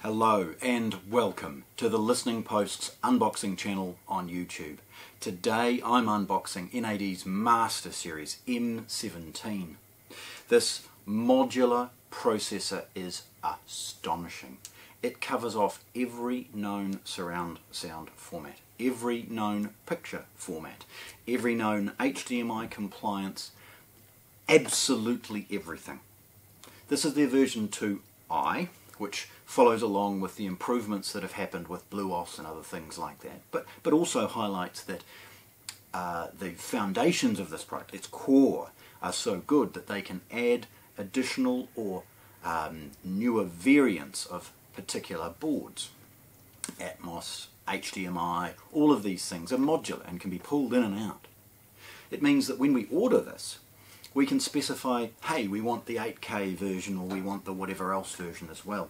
Hello and welcome to the Listening Post's unboxing channel on YouTube. Today I'm unboxing NAD's Master Series M17. This modular processor is astonishing. It covers off every known surround sound format, every known picture format, every known HDMI compliance, absolutely everything. This is their version 2i, which follows along with the improvements that have happened with BlueOS and other things like that, but also highlights that the foundations of this product, its core, are so good that they can add additional or newer variants of particular boards. Atmos, HDMI, all of these things are modular and can be pulled in and out. It means that when we order this, we can specify, hey, we want the 8K version or we want the whatever else version as well.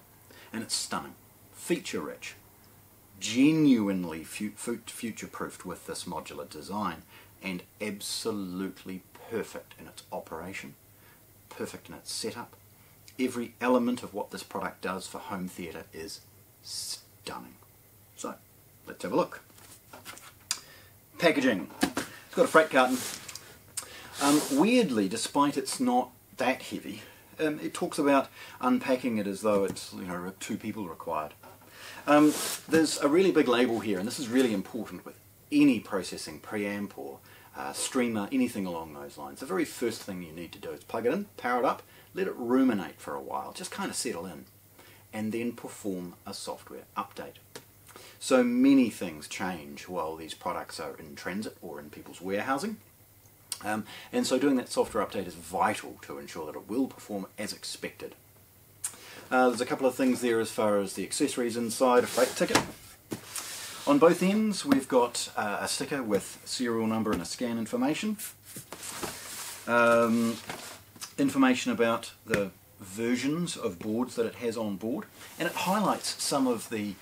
And it's stunning, feature-rich, genuinely future-proofed with this modular design, and absolutely perfect in its operation, perfect in its setup. Every element of what this product does for home theatre is stunning. So, let's have a look. Packaging. It's got a freight carton. Weirdly, despite it's not that heavy, it talks about unpacking it as though it's, two people required. There's a really big label here, and this is really important with any processing, preamp or streamer, anything along those lines. The very first thing you need to do is plug it in, power it up, let it ruminate for a while, just kind of settle in, and then perform a software update. So many things change while these products are in transit or in people's warehousing. And so doing that software update is vital to ensure that it will perform as expected. There's a couple of things there as far as the accessories inside a freight ticket. On both ends we've got a sticker with serial number and a scan information. Information about the versions of boards that it has on board, and it highlights some of the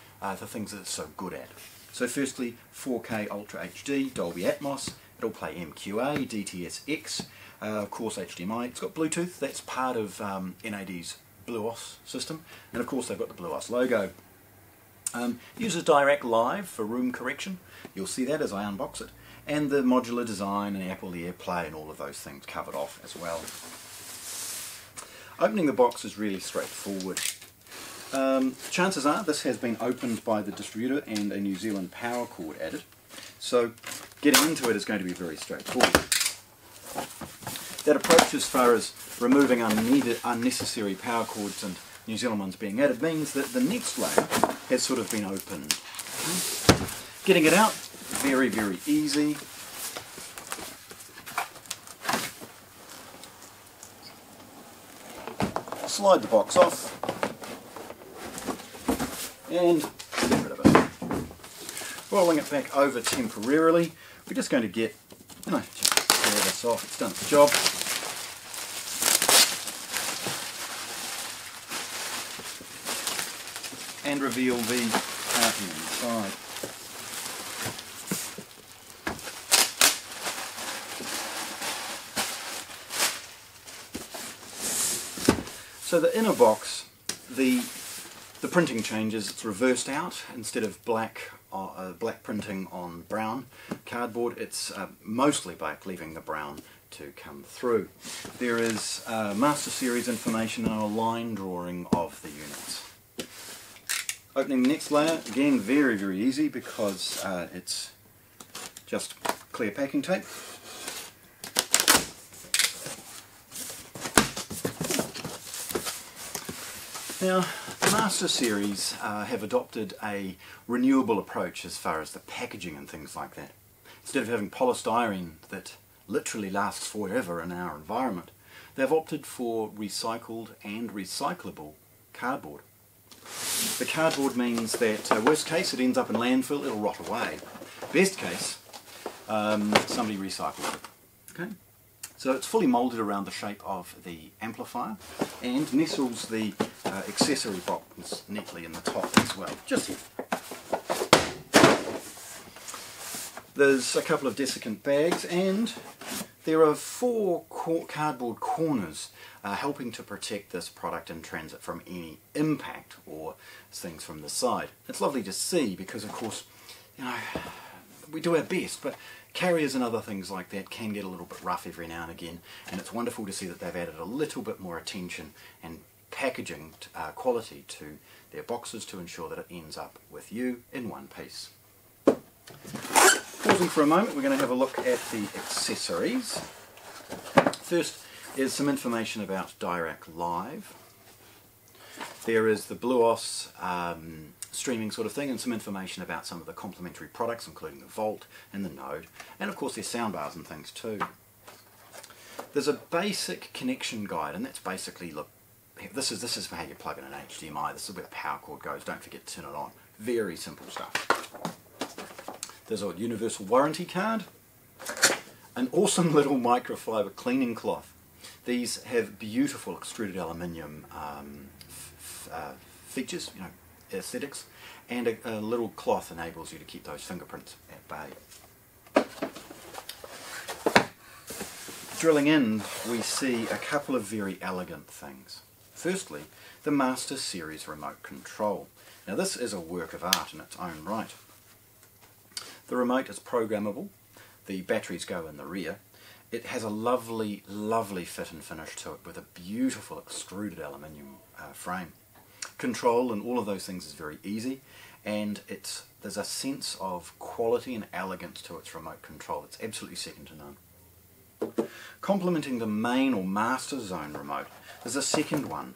things that it's so good at. So firstly, 4K Ultra HD, Dolby Atmos. It'll play MQA, DTS-X, of course HDMI. It's got Bluetooth, that's part of NAD's BlueOS system, and of course they've got the BlueOS logo. Uses Dirac Live for room correction, you'll see that as I unbox it, and the modular design and Apple AirPlay and all of those things covered off as well. Opening the box is really straightforward. Chances are this has been opened by the distributor and a New Zealand power cord added. So getting into it is going to be very straightforward. That approach as far as removing unnecessary power cords and New Zealand ones being added means that the next layer has sort of been opened. Getting it out, very, very easy. Slide the box off and get rid of it. Rolling it back over temporarily, we're just going to get, just tear this off, it's done its job. And reveal the carton inside. So the inner box, the printing changes, it's reversed out. Instead of black printing on brown cardboard, it's mostly black, leaving the brown to come through. There is Master Series information and a line drawing of the units. Opening the next layer, again very, very easy because it's just clear packing tape. Now, the Master Series have adopted a renewable approach as far as the packaging and things like that. Instead of having polystyrene that literally lasts forever in our environment, they've opted for recycled and recyclable cardboard. The cardboard means that worst case it ends up in landfill, it'll rot away. Best case, somebody recycles it. Okay? So it's fully moulded around the shape of the amplifier and nestles the accessory box neatly in the top as well, just here. There's a couple of desiccant bags and There are 4 cardboard corners helping to protect this product in transit from any impact or things from the side. It's lovely to see because, of course, you know, we do our best, but carriers and other things like that can get a little bit rough every now and again, and it's wonderful to see that they've added a little bit more attention and packaging quality to their boxes to ensure that it ends up with you in one piece. Pausing for a moment, we're going to have a look at the accessories. First is some information about Dirac Live. There is the BlueOS streaming sort of thing, and some information about some of the complementary products, including the Volt and the Node, and of course their soundbars and things too. There's a basic connection guide, and that's basically, look, this is how you plug in an HDMI. This is where the power cord goes. Don't forget to turn it on. Very simple stuff. There's a universal warranty card, an awesome little microfiber cleaning cloth. These have beautiful extruded aluminium features, you know, aesthetics, and a little cloth enables you to keep those fingerprints at bay. Drilling in, we see a couple of very elegant things. Firstly, the Master Series remote control. Now this is a work of art in its own right. The remote is programmable, the batteries go in the rear. It has a lovely, lovely fit and finish to it with a beautiful extruded aluminium frame. Control and all of those things is very easy, and there's a sense of quality and elegance to its remote control. It's absolutely second to none. Complementing the main or master zone remote, there's a second one.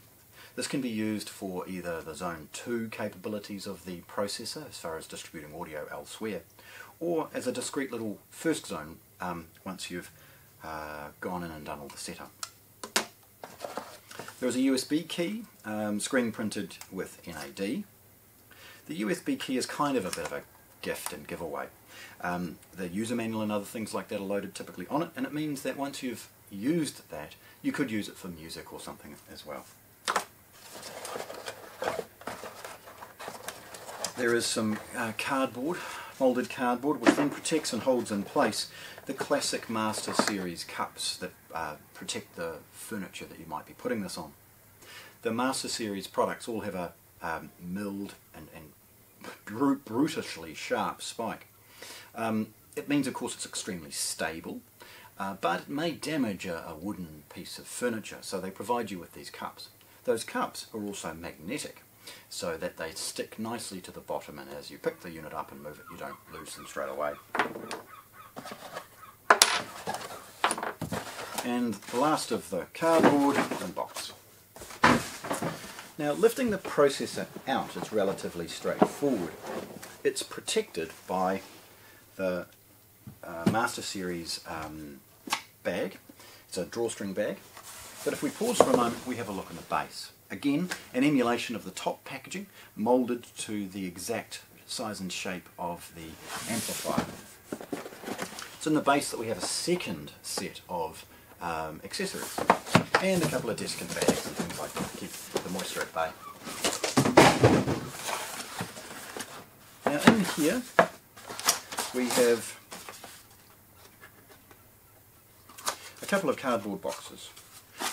This can be used for either the zone 2 capabilities of the processor as far as distributing audio elsewhere, or as a discrete little first zone once you've gone in and done all the setup. There's a USB key, screen printed with NAD. The USB key is kind of a bit of a gift and giveaway. The user manual and other things like that are loaded typically on it, and it means that once you've used that, you could use it for music or something as well. There is some cardboard, moulded cardboard, which then protects and holds in place the classic Master Series cups that protect the furniture that you might be putting this on. The Master Series products all have a milled and brutishly sharp spike. It means, of course, it's extremely stable, but it may damage a wooden piece of furniture, so they provide you with these cups. Those cups are also magnetic, so that they stick nicely to the bottom, and as you pick the unit up and move it, you don't lose them straight away. And the last of the cardboard and box. Now, lifting the processor out is relatively straightforward. It's protected by the Master Series bag. It's a drawstring bag. But if we pause for a moment, we have a look in the base. Again, an emulation of the top packaging, moulded to the exact size and shape of the amplifier. It's in the base that we have a second set of accessories, and a couple of desiccant bags and things like that to keep the moisture at bay. Now in here we have a couple of cardboard boxes.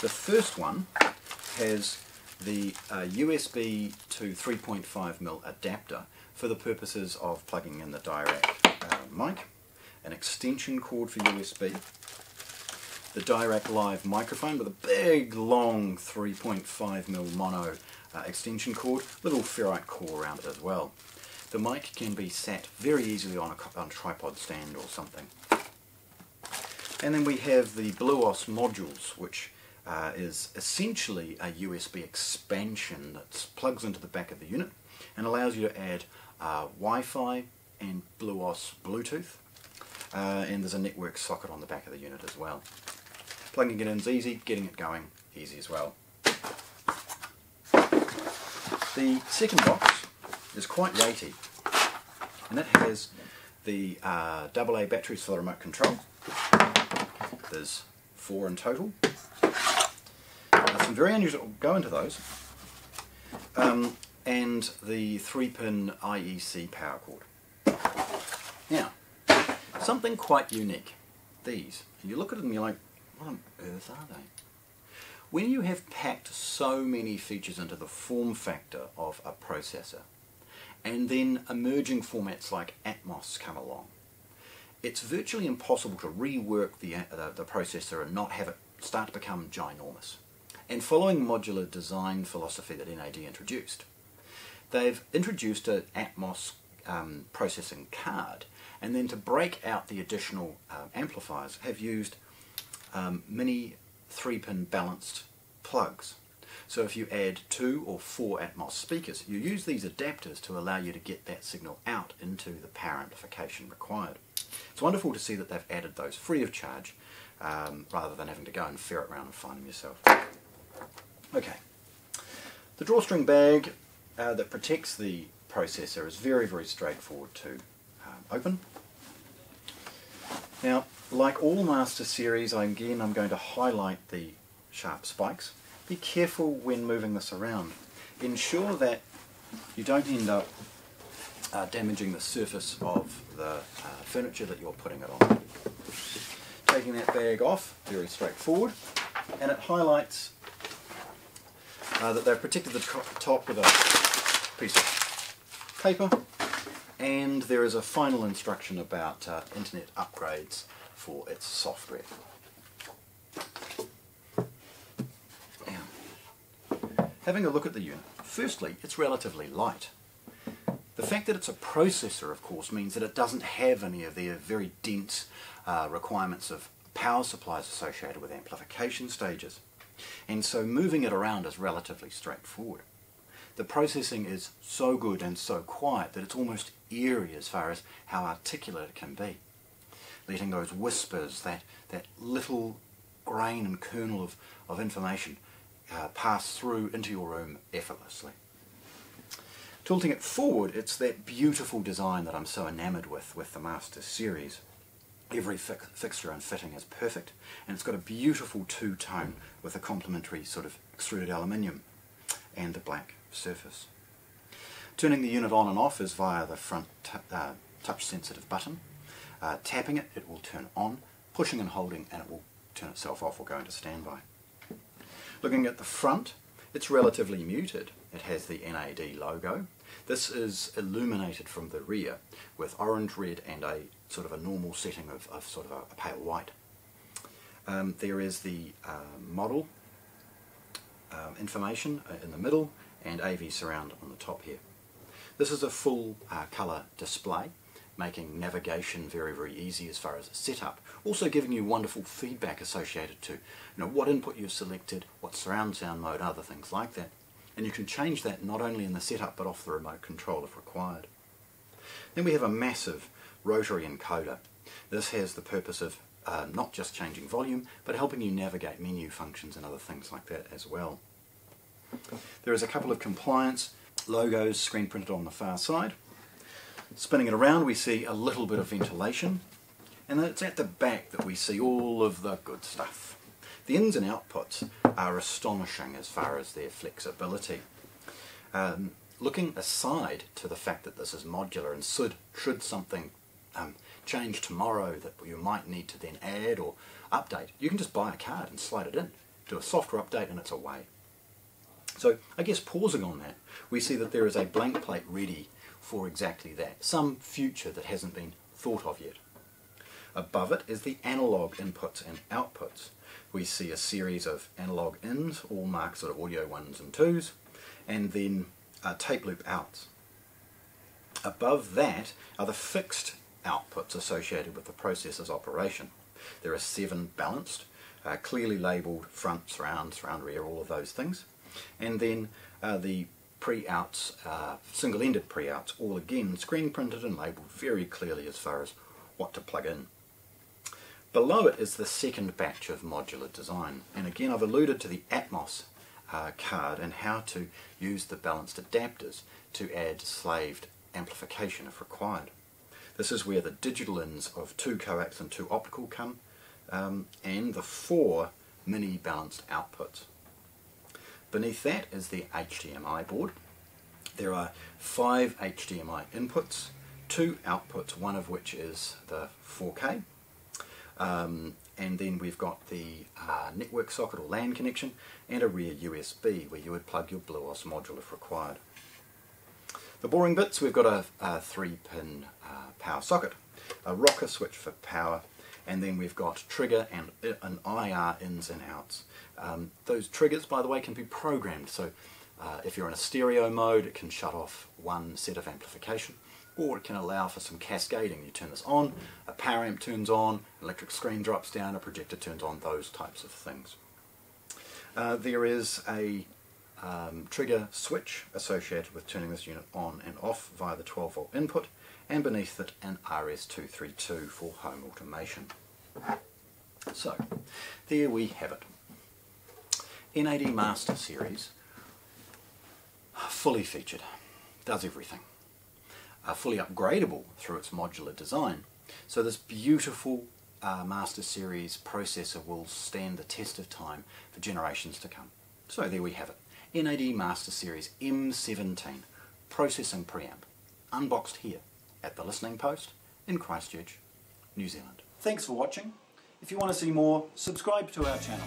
The first one has the USB to 3.5mm adapter for the purposes of plugging in the Dirac mic, an extension cord for USB, the Dirac Live microphone with a big long 3.5mm mono extension cord, little ferrite core around it as well. The mic can be sat very easily on a tripod stand or something. And then we have the BlueOS modules, which is essentially a USB expansion that plugs into the back of the unit and allows you to add Wi-Fi and BlueOS Bluetooth, and there's a network socket on the back of the unit as well. Plugging it in is easy, getting it going easy as well. The second box is quite weighty, and it has the AA batteries for the remote control. There's 4 in total. Some very unusual, we'll go into those, and the 3-pin IEC power cord. Now, something quite unique, these, and you look at it and you're like, what on earth are they? When you have packed so many features into the form factor of a processor, and then emerging formats like Atmos come along, it's virtually impossible to rework the processor and not have it start to become ginormous. And following modular design philosophy that NAD introduced, they've introduced an Atmos processing card, and then to break out the additional amplifiers have used mini 3-pin balanced plugs. So if you add 2 or 4 Atmos speakers, you use these adapters to allow you to get that signal out into the power amplification required. It's wonderful to see that they've added those free of charge rather than having to go and ferret around and find them yourself. Okay, the drawstring bag that protects the processor is very, very straightforward to open. Now, like all Master series, I'm going to highlight the sharp spikes. Be careful when moving this around. Ensure that you don't end up damaging the surface of the furniture that you're putting it on. Taking that bag off, very straightforward, and it highlights that they've protected the top with a piece of paper, and there is a final instruction about internet upgrades for its software. Now, having a look at the unit, firstly, it's relatively light. The fact that it's a processor, of course, means that it doesn't have any of the very dense requirements of power supplies associated with amplification stages, and so moving it around is relatively straightforward. The processing is so good and so quiet that it's almost eerie as far as how articulate it can be, letting those whispers, that little grain and kernel of information pass through into your room effortlessly. Tilting it forward, it's that beautiful design that I'm so enamoured with the Master series. Every fixture and fitting is perfect, and it's got a beautiful two-tone with a complementary sort of extruded aluminium and the black surface. Turning the unit on and off is via the front touch-sensitive button. Tapping it, it will turn on, pushing and holding, and it will turn itself off or go into standby. Looking at the front, it's relatively muted. It has the NAD logo. This is illuminated from the rear with orange, red, and a sort of a normal setting of sort of a pale white. There is the model information in the middle and AV surround on the top here. This is a full colour display, making navigation very, very easy as far as setup. Also giving you wonderful feedback associated to what input you've selected, what surround sound mode, other things like that. And you can change that not only in the setup but off the remote control if required. Then we have a massive rotary encoder. This has the purpose of not just changing volume, but helping you navigate menu functions and other things like that as well. There is a couple of compliance logos screen printed on the far side. Spinning it around, we see a little bit of ventilation, and then it's at the back that we see all of the good stuff. The ins and outputs are astonishing as far as their flexibility. Looking aside to the fact that this is modular, and should something change tomorrow that you might need to then add or update, you can just buy a card and slide it in, do a software update, and it's away. So I guess pausing on that, we see that there is a blank plate ready for exactly that, some future that hasn't been thought of yet. Above it is the analog inputs and outputs. We see a series of analog ins, all marked sort of audio 1s and 2s, and then tape loop outs. Above that are the fixed outputs associated with the processor's operation. There are 7 balanced, clearly labelled front, surround, rear, all of those things. And then the pre-outs, single-ended pre-outs, all again screen printed and labelled very clearly as far as what to plug in. Below it is the second batch of modular design, and again I've alluded to the Atmos card and how to use the balanced adapters to add slaved amplification if required. This is where the digital ins of 2 coax and 2 optical come, and the 4 mini balanced outputs. Beneath that is the HDMI board. There are 5 HDMI inputs, 2 outputs, one of which is the 4K, and then we've got the network socket or LAN connection, and a rear USB where you would plug your BlueOS module if required. The boring bits, we've got a 3-pin power socket, a rocker switch for power, and then we've got trigger and an IR ins and outs. Those triggers, by the way, can be programmed, so if you're in a stereo mode it can shut off one set of amplification, or it can allow for some cascading. You turn this on, a power amp turns on, electric screen drops down, a projector turns on, those types of things. There is a trigger switch associated with turning this unit on and off via the 12-volt input, and beneath it an RS-232 for home automation. So, there we have it. NAD Master series, fully featured, does everything. Fully upgradable through its modular design. So this beautiful Master series processor will stand the test of time for generations to come. So there we have it. NAD Master Series M17 processing preamp, unboxed here at the Listening Post in Christchurch, New Zealand. Thanks for watching. If you want to see more, subscribe to our channel.